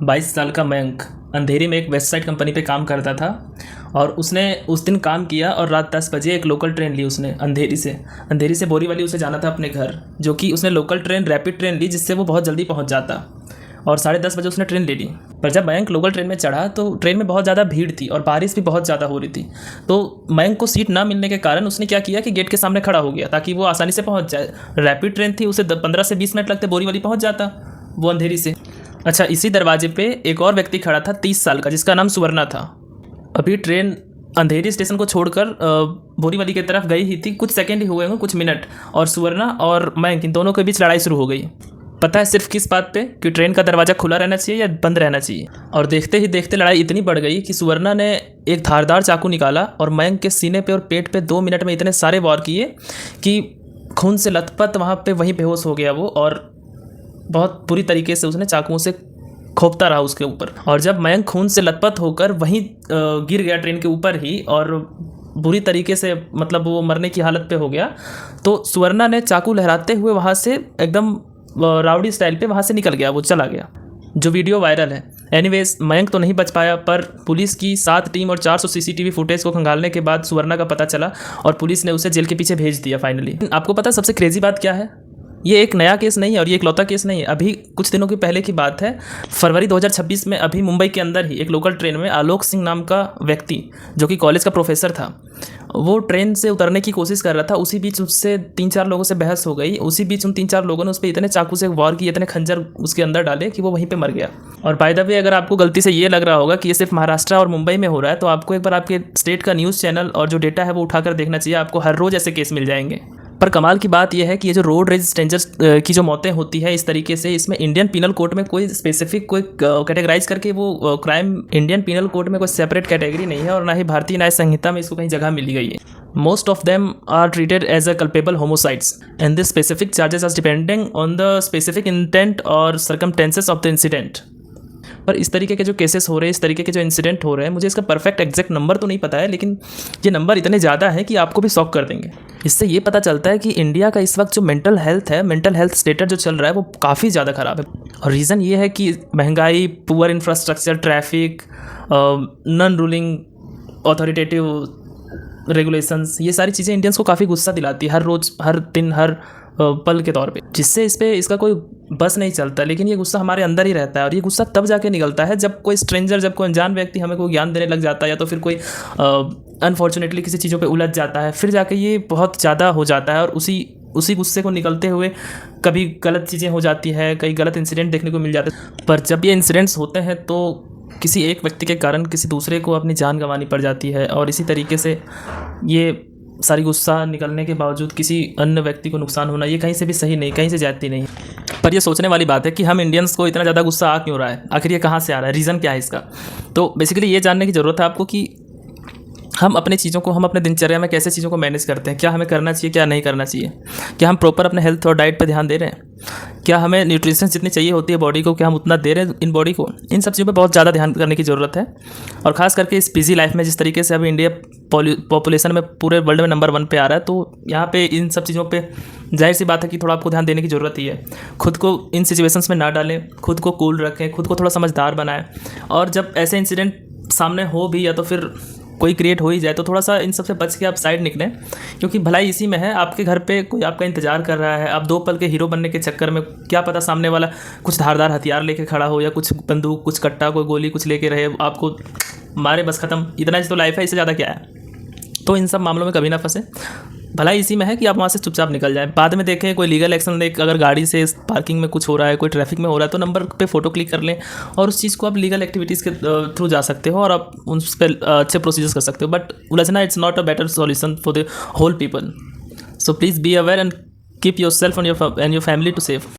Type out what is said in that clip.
22 साल का मयंक अंधेरी में एक वेबसाइट कंपनी पे काम करता था और उसने उस दिन काम किया और रात 10 बजे एक लोकल ट्रेन ली उसने अंधेरी से बोरीवली उसे जाना था अपने घर, जो कि उसने लोकल ट्रेन रैपिड ट्रेन ली जिससे वो बहुत जल्दी पहुंच जाता और 10:30 बजे उसने ट्रेन ले ली। पर जब मयंक लोकल ट्रेन में चढ़ा तो ट्रेन में बहुत ज़्यादा भीड़ थी और बारिश भी बहुत ज़्यादा हो रही थी। तो मयंक को सीट ना मिलने के कारण उसने क्या किया कि गेट के सामने खड़ा हो गया ताकि वो आसानी से पहुंच जाए। रैपिड ट्रेन थी, उसे 15 से 20 मिनट लगते बोरीवली पहुंच जाता वो अंधेरी से। अच्छा, इसी दरवाजे पे एक और व्यक्ति खड़ा था 30 साल का, जिसका नाम सुवर्णा था। अभी ट्रेन अंधेरी स्टेशन को छोड़कर बोरीवली की तरफ गई ही थी, कुछ सेकंड ही हुए होंगे, कुछ मिनट, और सुवर्णा और मयंक इन दोनों के बीच लड़ाई शुरू हो गई। पता है सिर्फ किस बात पे? कि ट्रेन का दरवाज़ा खुला रहना चाहिए या बंद रहना चाहिए। और देखते ही देखते लड़ाई इतनी बढ़ गई कि सुवर्णा ने एक धारदार चाकू निकाला और मयंक के सीने पे और पेट पे 2 मिनट में इतने सारे वार किए कि खून से लथपथ वहाँ पे वहीं बेहोश हो गया वो, और बहुत बुरी तरीके से उसने चाकुओं से खोपता रहा उसके ऊपर। और जब मयंक खून से लथपथ होकर वहीं गिर गया ट्रेन के ऊपर ही और बुरी तरीके से, मतलब वो मरने की हालत पे हो गया, तो सुवर्णा ने चाकू लहराते हुए वहाँ से एकदम राउडी स्टाइल पे वहाँ से निकल गया, वो चला गया, जो वीडियो वायरल है। एनीवेज, मयंक तो नहीं बच पाया, पर पुलिस की 7 टीम और 400 सीसीटीवी फुटेज को खंगालने के बाद सुवर्णा का पता चला और पुलिस ने उसे जेल के पीछे भेज दिया फाइनली। आपको पता है सबसे क्रेजी बात क्या है? ये एक नया केस नहीं है और ये इकलौता केस नहीं है। अभी कुछ दिनों के पहले की बात है, फरवरी 2026 में अभी मुंबई के अंदर ही एक लोकल ट्रेन में आलोक सिंह नाम का व्यक्ति, जो कि कॉलेज का प्रोफेसर था, वो ट्रेन से उतरने की कोशिश कर रहा था। उसी बीच उससे 3-4 लोगों से बहस हो गई। उसी बीच उन 3-4 लोगों ने उस पर इतने चाकू से वार किए, इतने खंजर उसके अंदर डाले कि वो वहीं पे मर गया। और बाय द वे, अगर आपको गलती से ये लग रहा होगा कि ये सिर्फ महाराष्ट्र और मुंबई में हो रहा है, तो आपको एक बार आपके स्टेट का न्यूज़ चैनल और जो डेटा है वो उठाकर देखना चाहिए। आपको हर रोज़ ऐसे केस मिल जाएंगे। पर कमाल की बात यह है कि ये जो रोड रेज स्ट्रेंजर्स की जो मौतें होती है इस तरीके से, इसमें इंडियन पीनल कोड में कोई स्पेसिफिक कोई कैटेगराइज करके वो क्राइम इंडियन पीनल कोड में कोई सेपरेट कैटेगरी नहीं है और ना ही भारतीय न्याय संहिता में इसको कहीं जगह मिली गई है। Most of them are treated as a culpable homicides, and this specific charges are depending on the specific intent or circumstances of the incident. पर इस तरीके के जो केसेस हो रहे हैं, इस तरीके के जो इंसिडेंट हो रहे हैं, मुझे इसका परफेक्ट एग्जैक्ट नंबर तो नहीं पता है, लेकिन ये नंबर इतने ज़्यादा है कि आपको भी शॉक कर देंगे। इससे ये पता चलता है कि इंडिया का इस वक्त जो मेंटल हेल्थ स्टेटस जो चल रहा है वो काफ़ी ज़्यादा ख़राब है। और रीज़न ये है कि महंगाई, poor infrastructure, traffic, non ruling authoritative regulations, ये सारी चीज़ें इंडियंस को काफ़ी गुस्सा दिलाती है हर रोज़, हर दिन, हर पल के तौर पे, जिससे इसका कोई बस नहीं चलता। लेकिन ये गुस्सा हमारे अंदर ही रहता है और ये गुस्सा तब जाके निकलता है जब कोई स्ट्रेंजर, जब कोई अनजान व्यक्ति हमें कोई ज्ञान देने लग जाता है, या तो फिर कोई अनफॉर्चुनेटली किसी चीज़ों पे उलझ जाता है, फिर जाके ये बहुत ज़्यादा हो जाता है। और उसी गुस्से को निकलते हुए कभी गलत चीज़ें हो जाती है, कई गलत इंसिडेंट देखने को मिल जाते हैं। पर जब ये इंसिडेंट्स होते हैं तो किसी एक व्यक्ति के कारण किसी दूसरे को अपनी जान गंवानी पड़ जाती है, और इसी तरीके से ये सारी गुस्सा निकलने के बावजूद किसी अन्य व्यक्ति को नुकसान होना, ये कहीं से भी सही नहीं, कहीं से जाती नहीं। पर ये सोचने वाली बात है कि हम इंडियंस को इतना ज़्यादा गुस्सा आ क्यों रहा है, आखिर ये कहाँ से आ रहा है, रीज़न क्या है इसका। तो बेसिकली ये जानने की ज़रूरत है आपको कि हम अपने चीज़ों को, हम अपने दिनचर्या में कैसे चीज़ों को मैनेज करते हैं, क्या हमें करना चाहिए, क्या नहीं करना चाहिए, क्या हम प्रॉपर अपने हेल्थ और डाइट पर ध्यान दे रहे हैं, क्या हमें न्यूट्रिशन जितनी चाहिए होती है बॉडी को, क्या हम उतना दे रहे हैं इन बॉडी को। इन सब चीज़ों पे बहुत ज़्यादा ध्यान करने की ज़रूरत है। और ख़ास करके इस बिजी लाइफ में, जिस तरीके से अभी इंडिया पॉपुलेशन में पूरे वर्ल्ड में नंबर 1 पे आ रहा है, तो यहाँ पे इन सब चीज़ों पे जाहिर सी बात है कि थोड़ा आपको ध्यान देने की ज़रूरत ही है। खुद को इन सिचुएशंस में ना डालें, खुद को कूल रखें, खुद को थोड़ा समझदार बनाएं। और जब ऐसे इंसिडेंट सामने हो भी, या तो फिर कोई क्रिएट हो ही जाए, तो थोड़ा सा इन सबसे बच के आप साइड निकलें, क्योंकि भलाई इसी में है। आपके घर पे कोई आपका इंतजार कर रहा है, आप 2 पल के हीरो बनने के चक्कर में क्या पता सामने वाला कुछ धारदार हथियार लेके खड़ा हो, या कुछ बंदूक, कुछ कट्टा, कोई गोली कुछ लेके रहे, आपको मारे, बस ख़त्म। इतना तो लाइफ है, इससे ज़्यादा क्या है। तो इन सब मामलों में कभी ना फंसे। भलाई इसी में है कि आप वहाँ से चुपचाप निकल जाएं, बाद में देखें कोई लीगल एक्शन ले। अगर गाड़ी से पार्किंग में कुछ हो रहा है, कोई ट्रैफिक में हो रहा है, तो नंबर पे फ़ोटो क्लिक कर लें और उस चीज़ को आप लीगल एक्टिविटीज़ के थ्रू जा सकते हो और आप उस पर अच्छे प्रोसीजर्स कर सकते हो। बट उलझना, it's not a better solution for the whole people. So please be aware and keep yourself and your family to safe.